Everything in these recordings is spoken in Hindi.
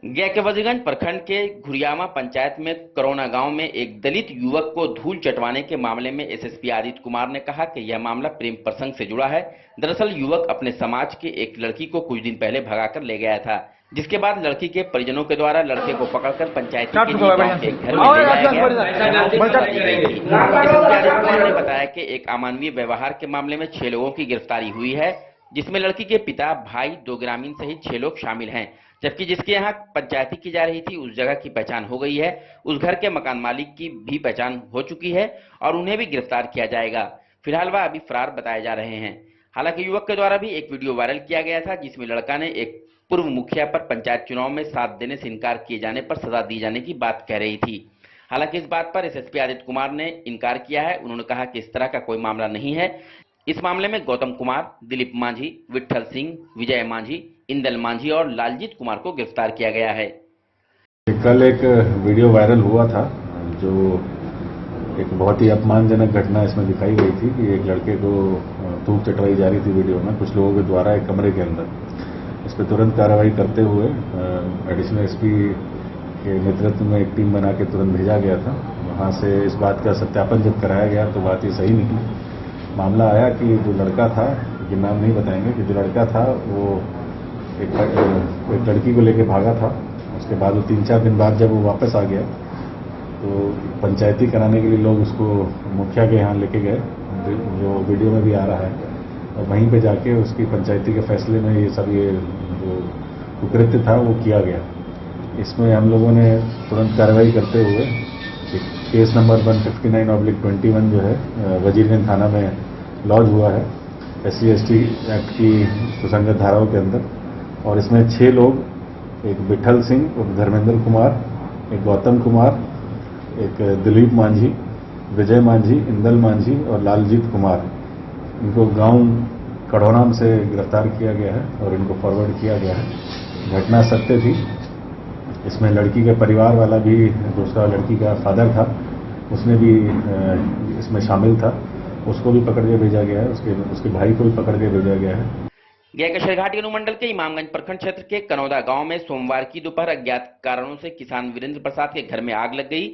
गया के वजीरगंज प्रखंड के घुरियामा पंचायत में करोना गांव में एक दलित युवक को धूल चटवाने के मामले में एसएसपी आदित्य कुमार ने कहा कि यह मामला प्रेम प्रसंग से जुड़ा है। दरअसल युवक अपने समाज के एक लड़की को कुछ दिन पहले भगाकर ले गया था, जिसके बाद लड़की के परिजनों के द्वारा लड़के को पकड़कर पंचायत के गांव के घर में ले जाया गया। एसएसपी आदित्य कुमार ने बताया कि एक अमानवीय व्यवहार के मामले में 6 लोगों की गिरफ्तारी हुई है, जिसमें लड़की के पिता, भाई, 2 ग्रामीण सहित 6 लोग शामिल हैं। जबकि जिसके यहाँ पंचायती की जा रही थी उस जगह की पहचान हो गई है, उस घर के मकान मालिक की भी पहचान हो चुकी है और उन्हें भी गिरफ्तार किया जाएगा। फिलहाल वह अभी फरार बताए जा रहे हैं। हालांकि युवक के द्वारा भी एक वीडियो वायरल किया गया था, जिसमें लड़का ने एक पूर्व मुखिया पर पंचायत चुनाव में साथ देने से इनकार किए जाने पर सजा दी जाने की बात कह रही थी। हालांकि इस बात पर एसएसपी आदित्य कुमार ने इनकार किया है। उन्होंने कहा कि इस तरह का कोई मामला नहीं है। इस मामले में गौतम कुमार, दिलीप मांझी, विठल सिंह, विजय मांझी, इंदल मांझी और लालजीत कुमार को गिरफ्तार किया गया है। कल एक वीडियो वायरल हुआ था, जो एक बहुत ही अपमानजनक घटना इसमें दिखाई गई थी कि एक लड़के को धूप चटवाई जा रही थी वीडियो में कुछ लोगों के द्वारा एक कमरे के अंदर। इस पर तुरंत कार्रवाई करते हुए एडिशनल एसपी के नेतृत्व में एक टीम बना के तुरंत भेजा गया था। वहाँ से इस बात का सत्यापन जब कराया गया तो बात ये सही निकली। मामला आया कि जो लड़का था, ये नाम नहीं बताएंगे, कि जो लड़का था वो एक लड़की को लेके भागा था। उसके बाद वो 3-4 दिन बाद जब वो वापस आ गया तो पंचायती कराने के लिए लोग उसको मुखिया के यहाँ लेके गए, जो वीडियो में भी आ रहा है, और वहीं पे जाके उसकी पंचायती के फैसले में ये जो कुकृत्य था वो किया गया। इसमें हम लोगों ने तुरंत कार्रवाई करते हुए केस नंबर 159/21 जो है वजीरगंज थाना में लॉन्च हुआ है SC/ST एक्ट की सुसंगत धाराओं के अंदर। और इसमें 6 लोग, एक विठल सिंह और धर्मेंद्र कुमार, एक गौतम कुमार, एक दिलीप मांझी, विजय मांझी, इंदल मांझी और लालजीत कुमार, इनको गांव कड़ौनाम से गिरफ्तार किया गया है और इनको फॉरवर्ड किया गया है। घटना सत्य थी। इसमें लड़की के परिवार वाला भी, दूसरा लड़की का फादर था, उसने भी इसमें शामिल था, उसको भी पकड़ के भेजा गया है, उसके भाई को भी पकड़ के भेजा गया है। गया के शेरघाटी अनुमंडल के इमामगंज प्रखंड क्षेत्र के कनौदा गांव में सोमवार की दोपहर अज्ञात कारणों से किसान वीरेंद्र प्रसाद के घर में आग लग गई,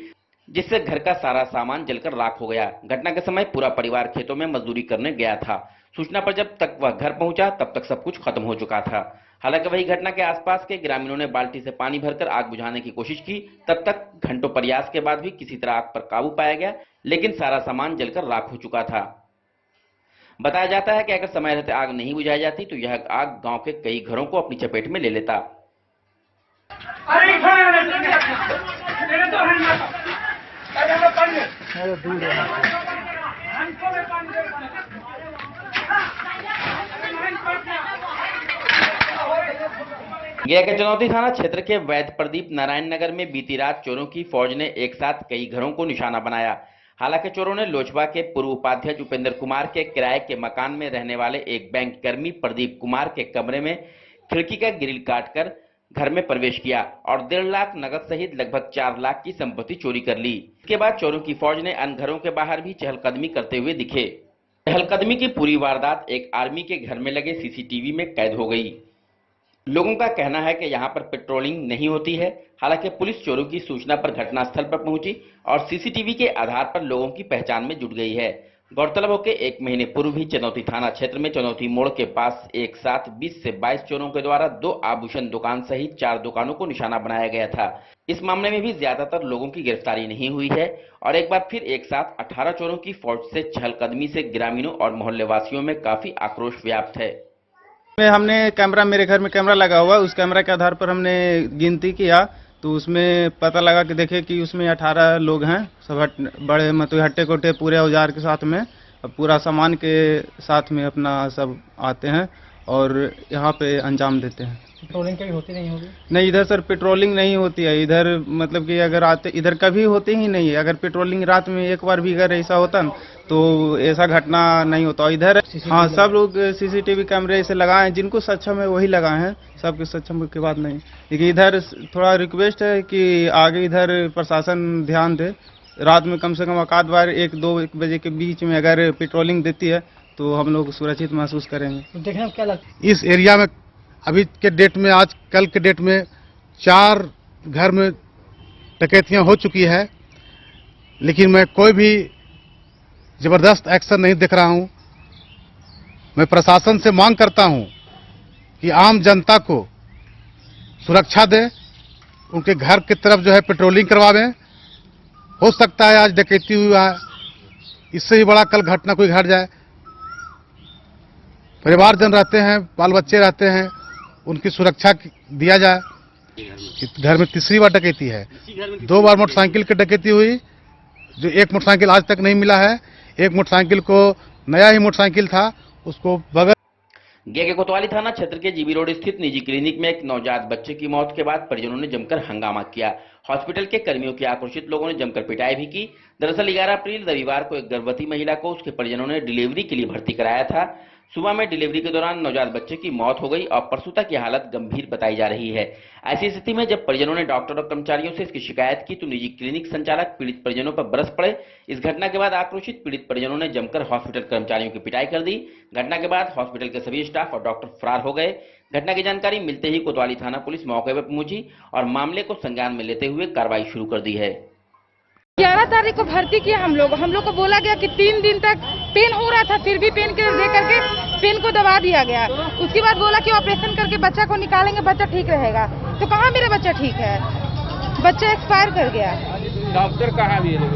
जिससे घर का सारा सामान जलकर राख हो गया। घटना के समय पूरा परिवार खेतों में मजदूरी करने गया था। सूचना पर जब तक वह घर पहुंचा तब तक सब कुछ खत्म हो चुका था। हालांकि वही घटना के आसपास के ग्रामीणों ने बाल्टी से पानी भरकर आग बुझाने की कोशिश की। तब तक घंटों प्रयास के बाद भी किसी तरह आग पर काबू पाया गया, लेकिन सारा सामान जलकर राख हो चुका था। बताया जाता है कि अगर समय रहते आग नहीं बुझाई जाती तो यह आग गांव के कई घरों को अपनी चपेट में ले लेता। गया के चुनौती थाना क्षेत्र के वैद्य प्रदीप नारायण नगर में बीती रात चोरों की फौज ने एक साथ कई घरों को निशाना बनाया। हालांकि चोरों ने लोजपा के पूर्व उपाध्यक्ष उपेंद्र कुमार के किराए के मकान में रहने वाले एक बैंक कर्मी प्रदीप कुमार के कमरे में खिड़की का ग्रिल काटकर घर में प्रवेश किया और 1.5 लाख नकद सहित लगभग 4 लाख की संपत्ति चोरी कर ली। इसके बाद चोरों की फौज ने अन्य घरों के बाहर भी चहलकदमी करते हुए दिखे। चहलकदमी की पूरी वारदात एक आर्मी के घर में लगे सीसीटीवी में कैद हो गई। लोगों का कहना है कि यहां पर पेट्रोलिंग नहीं होती है। हालांकि पुलिस चोरों की सूचना पर घटनास्थल पर पहुंची और सीसीटीवी के आधार पर लोगों की पहचान में जुट गई है। गौरतलब हो कि 1 महीने पूर्व भी चुनौती थाना क्षेत्र में चुनौती मोड़ के पास एक साथ 20 से 22 चोरों के द्वारा 2 आभूषण दुकान सहित 4 दुकानों को निशाना बनाया गया था। इस मामले में भी ज्यादातर लोगों की गिरफ्तारी नहीं हुई है और एक बार फिर एक साथ 18 चोरों की फौज से चहलकदमी से ग्रामीणों और मोहल्ले वासियों में काफी आक्रोश व्याप्त है। हमने कैमरा, मेरे घर में कैमरा लगा हुआ, उस कैमरा के आधार पर हमने गिनती किया तो उसमें पता लगा कि देखे कि उसमें 18 लोग हैं। सब बड़े मतलब हट्टे कोटे पूरे औजार के साथ में, पूरा सामान के साथ में अपना सब आते हैं और यहाँ पे अंजाम देते हैं। पेट्रोलिंग कभी होती नहीं होगी? नहीं, इधर सर पेट्रोलिंग नहीं होती है। इधर मतलब कि अगर आते, इधर कभी होती ही नहीं है। अगर पेट्रोलिंग रात में एक बार भी अगर ऐसा होता न तो ऐसा घटना नहीं होता। इधर हाँ, सब लोग सीसीटीवी कैमरे से लगाए हैं, जिनको सक्षम है वही लगाए हैं, सबके सक्षम के बाद नहीं। लेकिन इधर थोड़ा रिक्वेस्ट है कि आगे इधर प्रशासन ध्यान दे। रात में कम से कम एकाध बार 1-2 बजे के बीच में अगर पेट्रोलिंग देती है तो हम लोग सुरक्षित महसूस करेंगे। तो देखने में क्या लगता है? इस एरिया में अभी के डेट में, आज कल के डेट में 4 घर में डकैतियां हो चुकी है, लेकिन मैं कोई भी जबरदस्त एक्शन नहीं देख रहा हूं। मैं प्रशासन से मांग करता हूं कि आम जनता को सुरक्षा दे, उनके घर की तरफ जो है पेट्रोलिंग करवावें। हो सकता है आज डकैती हुआ है, इससे ही बड़ा कल घटना कोई घट जाए। परिवारजन रहते हैं, बाल बच्चे रहते हैं, उनकी सुरक्षा दिया जाए। घर में तीसरी बार डकैती है। 2 बार मोटरसाइकिल की डकैती हुई, जो एक मोटरसाइकिल आज तक नहीं मिला है। एक मोटरसाइकिल को, नया ही मोटरसाइकिल था, उसको बगल गया के कोतवाली थाना क्षेत्र के जीबी रोड स्थित निजी क्लिनिक में एक नवजात बच्चे की मौत के बाद परिजनों ने जमकर हंगामा किया। हॉस्पिटल के कर्मियों की आक्रोशित लोगों ने जमकर पिटाई भी की। दरअसल 11 अप्रैल रविवार को एक गर्भवती महिला को उसके परिजनों ने डिलीवरी के लिए भर्ती कराया था। सुबह में डिलीवरी के दौरान नवजात बच्चे की मौत हो गई और प्रसूता की हालत गंभीर बताई जा रही है। ऐसी स्थिति में जब परिजनों ने डॉक्टर और कर्मचारियों से इसकी शिकायत की तो निजी क्लिनिक संचालक पीड़ित परिजनों पर बरस पड़े। इस घटना के बाद आक्रोशित पीड़ित परिजनों ने जमकर हॉस्पिटल कर्मचारियों की पिटाई कर दी। घटना के बाद हॉस्पिटल के सभी स्टाफ और डॉक्टर फरार हो गए। घटना की जानकारी मिलते ही कोतवाली थाना पुलिस मौके पर पहुंची और मामले को संज्ञान में लेते हुए कार्रवाई शुरू कर दी है। 11 तारीख को भर्ती किया हम लोग को बोला गया कि 3 दिन तक पेन हो रहा था, फिर भी पेन किलर दे करके पेन को दबा दिया गया। उसके बाद बोला कि ऑपरेशन करके बच्चा को निकालेंगे, बच्चा ठीक रहेगा। तो कहाँ मेरा बच्चा ठीक है, बच्चा एक्सपायर कर गया। डॉक्टर कहाँ भी है?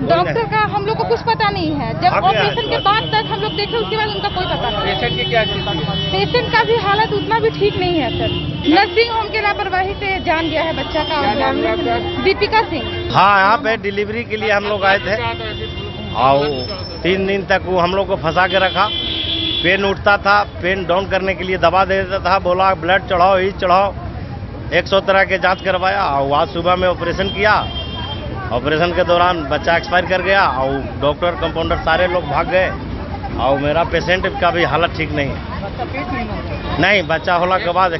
डॉक्टर का हम लोग को कुछ पता नहीं है। जब ऑपरेशन के बाद तक हम लोग देखे, उसके बाद उनका कोई पता नहीं। पेशेंट की क्या स्थिति है? पेशेंट का भी हालत उतना भी ठीक नहीं है सर। नर्सिंग होम के लापरवाही से जान गया है बच्चा का। दीपिका सिंह। हाँ, यहाँ पे डिलीवरी के लिए हम लोग आए थे और 3 दिन तक वो हम लोग को फंसा के रखा। पेन उठता था, पेन डाउन करने के लिए दवा दे देता था, बोला ब्लड चढ़ाओ, ये चढ़ाओ। 100 तरह के जांच करवाया और आज सुबह में ऑपरेशन किया। ऑपरेशन के दौरान बच्चा एक्सपायर कर गया और डॉक्टर कंपाउंडर सारे लोग भाग गए और मेरा पेशेंट का भी हालत ठीक नहीं है। नहीं, बच्चा होने के बाद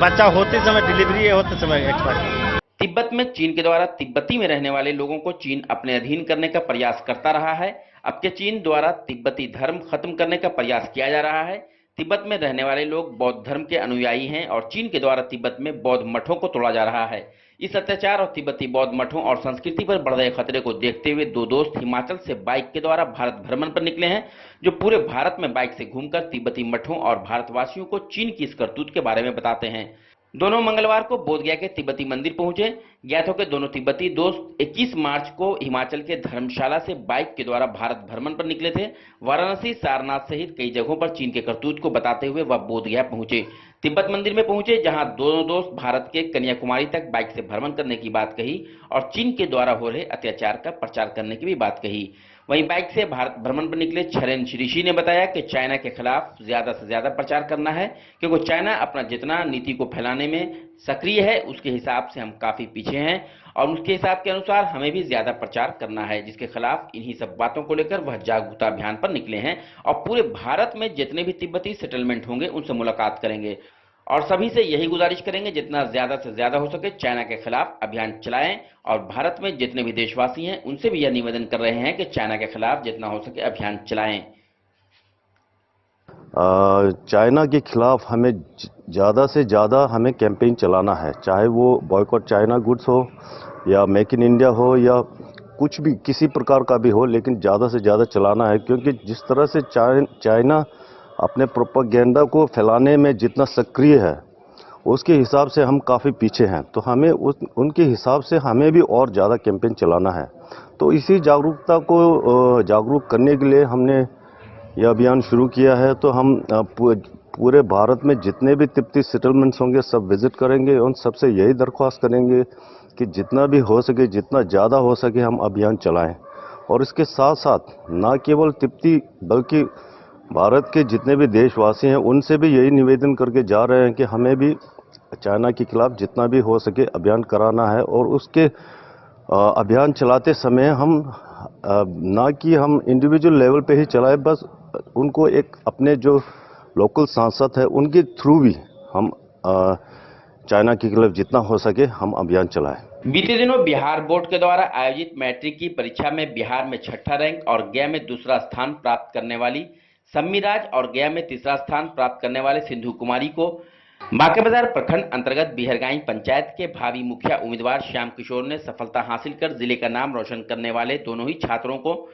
बच्चा होते समय डिलीवरी होते समय एक्सपायर। तिब्बत में चीन के द्वारा तिब्बती में रहने वाले लोगों को चीन अपने अधीन करने का प्रयास करता रहा है। अब के चीन द्वारा तिब्बती धर्म खत्म करने का प्रयास किया जा रहा है। तिब्बत में रहने वाले लोग बौद्ध धर्म के अनुयायी हैं और चीन के द्वारा तिब्बत में बौद्ध मठों को तोड़ा जा रहा है। इस अत्याचार और तिब्बती बौद्ध मठों और संस्कृति पर बढ़ रहे खतरे को देखते हुए 2 दोस्त हिमाचल से बाइक के द्वारा भारत भ्रमण पर निकले हैं, जो पूरे भारत में बाइक से घूमकर तिब्बती मठों और भारतवासियों को चीन की इस करतूत के बारे में बताते हैं। दोनों मंगलवार को बोधगया के तिब्बती मंदिर पहुंचे। ज्ञात हो के दोनों तिब्बती दोस्त 21 मार्च को हिमाचल के धर्मशाला से बाइक के द्वारा भारत भ्रमण पर निकले थे। वाराणसी, सारनाथ सहित कई जगहों पर चीन के करतूत को बताते हुए वह बोधगया पहुंचे। तिब्बत मंदिर में पहुंचे, जहां दोनों दोस्त भारत के कन्याकुमारी तक बाइक से भ्रमण करने की बात कही और चीन के द्वारा हो रहे अत्याचार का प्रचार करने की भी बात कही। वहीं बाइक से भारत भ्रमण पर निकले छरेन ऋषि ने बताया कि चाइना के खिलाफ ज्यादा से ज्यादा प्रचार करना है, क्योंकि चाइना अपना जितना नीति को फैलाने में सक्रिय है, उसके हिसाब से हम काफी पीछे हैं और उसके हिसाब के अनुसार हमें भी ज्यादा प्रचार करना है, जिसके खिलाफ इन्हीं सब बातों को लेकर वह जागरूकता अभियान पर निकले हैं और पूरे भारत में जितने भी तिब्बती सेटलमेंट होंगे उनसे मुलाकात करेंगे और सभी से यही गुजारिश करेंगे जितना ज्यादा से ज्यादा हो सके चाइना के खिलाफ अभियान चलाएं और भारत में जितने भी देशवासी हैं उनसे भी यह निवेदन कर रहे हैं कि चाइना के खिलाफ जितना हो सके अभियान चलाएं। चाइना के खिलाफ हमें ज़्यादा से ज़्यादा हमें कैंपेन चलाना है, चाहे वो बॉयकॉट चाइना गुड्स हो या मेक इन इंडिया हो या कुछ भी किसी प्रकार का भी हो, लेकिन ज़्यादा से ज़्यादा चलाना है, क्योंकि जिस तरह से चाइना अपने प्रोपेगेंडा को फैलाने में जितना सक्रिय है उसके हिसाब से हम काफ़ी पीछे हैं। तो हमें उनके हिसाब से हमें भी और ज़्यादा कैंपेन चलाना है। तो इसी जागरूकता को जागरूक करने के लिए हमने यह अभियान शुरू किया है। तो हम पूरे भारत में जितने भी तिब्बती सेटलमेंट्स होंगे सब विजिट करेंगे, उन सबसे यही दरख्वास्त करेंगे कि जितना भी हो सके, जितना ज़्यादा हो सके हम अभियान चलाएं। और इसके साथ साथ न केवल तिब्बती बल्कि भारत के जितने भी देशवासी हैं उनसे भी यही निवेदन करके जा रहे हैं कि हमें भी चाइना के खिलाफ जितना भी हो सके अभियान कराना है। और उसके अभियान चलाते समय हम ना कि हम इंडिविजुअल लेवल पे ही चलाएं, बस उनको एक अपने जो लोकल सांसद है उनके थ्रू भी हम चाइना के खिलाफ जितना हो सके हम अभियान चलाएं। बीते दिनों बिहार बोर्ड के द्वारा आयोजित मैट्रिक की परीक्षा में बिहार में 6ठा रैंक और गया में 2रा स्थान प्राप्त करने वाली सम्मी राज और गया में 3रा स्थान प्राप्त करने वाले सिंधु कुमारी को बांके-बाजार प्रखंड अंतर्गत बिहरगाई पंचायत के भावी मुखिया उम्मीदवार श्याम किशोर ने सफलता हासिल कर जिले का नाम रोशन करने वाले दोनों ही छात्रों को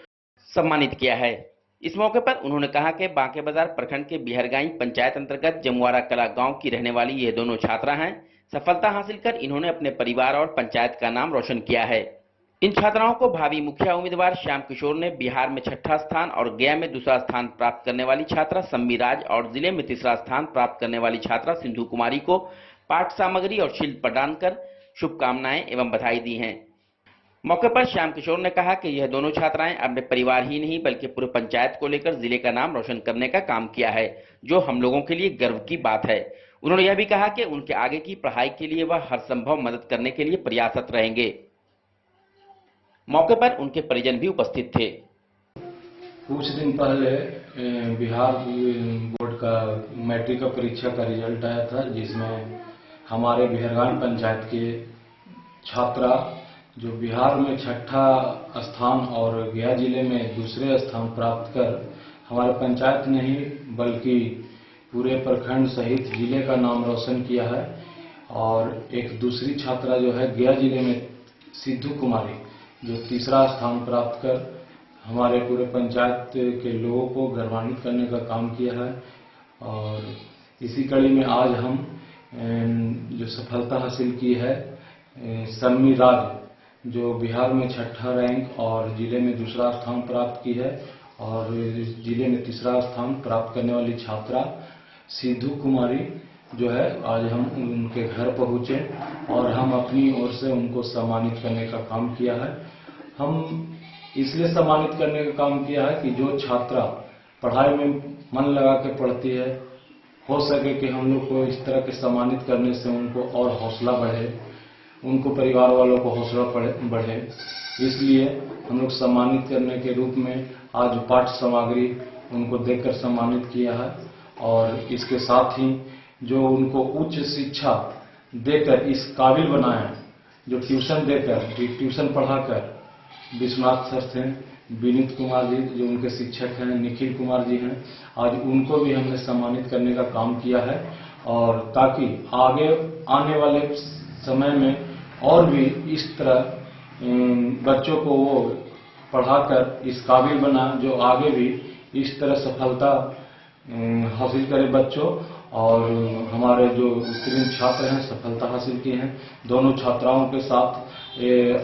सम्मानित किया है। इस मौके पर उन्होंने कहा कि बांके-बाजार प्रखंड के बिहरगाई पंचायत अंतर्गत जमुआरा कला गांव की रहने वाली ये दोनों छात्रा हैं। सफलता हासिल कर इन्होंने अपने परिवार और पंचायत का नाम रोशन किया है। इन छात्राओं को भावी मुखिया उम्मीदवार श्याम किशोर ने बिहार में 6ठा स्थान और गया में 2रा स्थान प्राप्त करने वाली छात्रा सम्मी राज और जिले में 3रा स्थान प्राप्त करने वाली छात्रा सिंधु कुमारी को पाठ सामग्री और शील्ड प्रदान कर शुभकामनाएं एवं बधाई दी हैं। मौके पर श्याम किशोर ने कहा कि यह दोनों छात्राएं अपने परिवार ही नहीं बल्कि पूरे पंचायत को लेकर जिले का नाम रोशन करने का काम किया है, जो हम लोगों के लिए गर्व की बात है। उन्होंने यह भी कहा कि उनके आगे की पढ़ाई के लिए वह हर संभव मदद करने के लिए प्रयासरत रहेंगे। मौके पर उनके परिजन भी उपस्थित थे। कुछ दिन पहले बिहार बोर्ड का मैट्रिक का परीक्षा का रिजल्ट आया था, जिसमें हमारे बिहरगाई पंचायत के छात्रा जो बिहार में 6ठा स्थान और गया जिले में 2रे स्थान प्राप्त कर हमारे पंचायत नहीं बल्कि पूरे प्रखंड सहित जिले का नाम रोशन किया है। और एक दूसरी छात्रा जो है गया जिले में सिद्धू कुमारी जो 3रा स्थान प्राप्त कर हमारे पूरे पंचायत के लोगों को गौरवान्वित करने का काम किया है। और इसी कड़ी में आज हम जो सफलता हासिल की है सम्मी राज जो बिहार में 6ठा रैंक और जिले में 2रा स्थान प्राप्त की है और जिले में 3रा स्थान प्राप्त करने वाली छात्रा सिद्धू कुमारी जो है, आज हम उनके घर पहुंचे और हम अपनी ओर से उनको सम्मानित करने का काम किया है। हम इसलिए सम्मानित करने का काम किया है कि जो छात्रा पढ़ाई में मन लगा के पढ़ती है, हो सके कि हम लोग को इस तरह के सम्मानित करने से उनको और हौसला बढ़े, उनको परिवार वालों को हौसला बढ़े। इसलिए हम लोग सम्मानित करने के रूप में आज पाठ सामग्री उनको देकर सम्मानित किया है। और इसके साथ ही जो उनको उच्च शिक्षा देकर इस काबिल बनाया, जो ट्यूशन देकर ट्यूशन पढ़ाकर विश्वनाथ सर थे, विनीत कुमार जी जो उनके शिक्षक हैं, निखिल कुमार जी हैं, आज उनको भी हमने सम्मानित करने का काम किया है। और ताकि आगे आने वाले समय में और भी इस तरह बच्चों को वो पढ़ाकर इस काबिल बना जो आगे भी इस तरह सफलता हासिल करे बच्चों। और हमारे जो उत्तीर्ण छात्र हैं सफलता हासिल की हैं दोनों छात्राओं के साथ।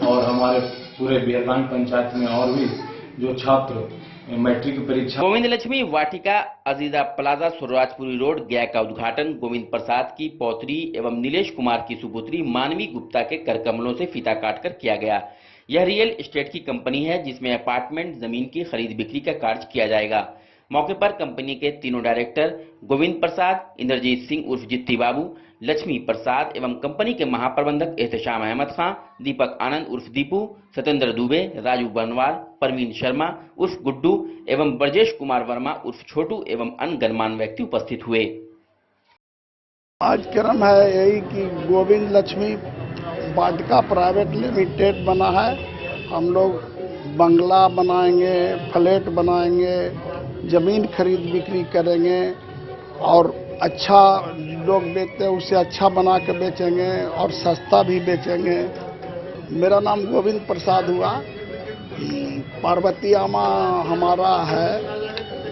और हमारे पूरे बिहरगाई पंचायत में और भी जो छात्र मैट्रिक परीक्षा। गोविंद लक्ष्मी वाटिका अजीजा प्लाजा सुरराजपुरी रोड गया का उद्घाटन गोविंद प्रसाद की पौत्री एवं नीलेश कुमार की सुपुत्री मानवी गुप्ता के करकमलों से फीता काटकर किया गया। यह रियल एस्टेट की कंपनी है जिसमें अपार्टमेंट जमीन की खरीद बिक्री का कार्य किया जाएगा। मौके पर कंपनी के तीनों डायरेक्टर गोविंद प्रसाद, इंद्रजीत सिंह उर्फ जित्ती बाबू, लक्ष्मी प्रसाद एवं कंपनी के महाप्रबंधक एहतशाम अहमद खां, दीपक आनंद उर्फ दीपू, सत्येंद्र दुबे, राजू बनवाल, परवीन शर्मा उर्फ गुड्डू एवं ब्रजेश कुमार वर्मा उर्फ छोटू एवं अन्य गणमान्य व्यक्ति उपस्थित हुए। आज क्रम है यही कि गोविंद लक्ष्मी वाटिका प्राइवेट लिमिटेड बना है। हम लोग बंगला बनाएंगे, फ्लैट बनाएंगे, जमीन खरीद बिक्री करेंगे और अच्छा लोग बेचते हैं उससे अच्छा बना के बेचेंगे और सस्ता भी बेचेंगे। मेरा नाम गोविंद प्रसाद हुआ। पार्वती आमा हमारा है,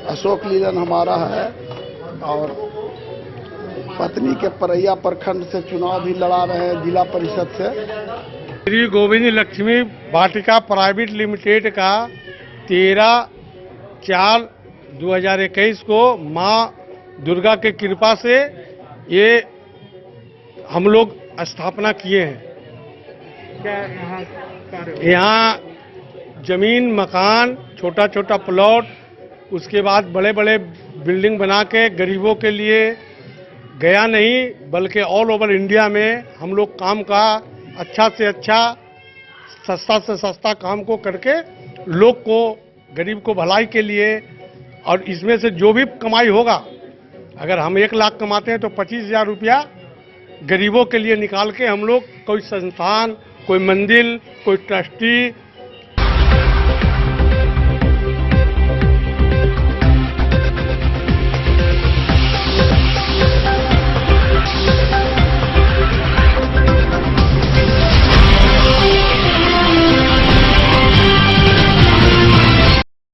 अशोक लीलन हमारा है और पत्नी के परैया प्रखंड से चुनाव भी लड़ा रहे हैं जिला परिषद से। श्री गोविंद लक्ष्मी वाटिका प्राइवेट लिमिटेड का 13/4/2021 को माँ दुर्गा के कृपा से ये हम लोग स्थापना किए हैं। क्या यहाँ जमीन, मकान, छोटा छोटा प्लॉट, उसके बाद बड़े बड़े बिल्डिंग बना के गरीबों के लिए गया नहीं बल्कि ऑल ओवर इंडिया में हम लोग काम का अच्छा से अच्छा, सस्ता से सस्ता काम को करके लोग को, गरीब को भलाई के लिए। और इसमें से जो भी कमाई होगा, अगर हम 1 लाख कमाते हैं तो 25,000 रुपया गरीबों के लिए निकाल के हम लोग कोई संस्थान, कोई मंदिर, कोई ट्रस्टी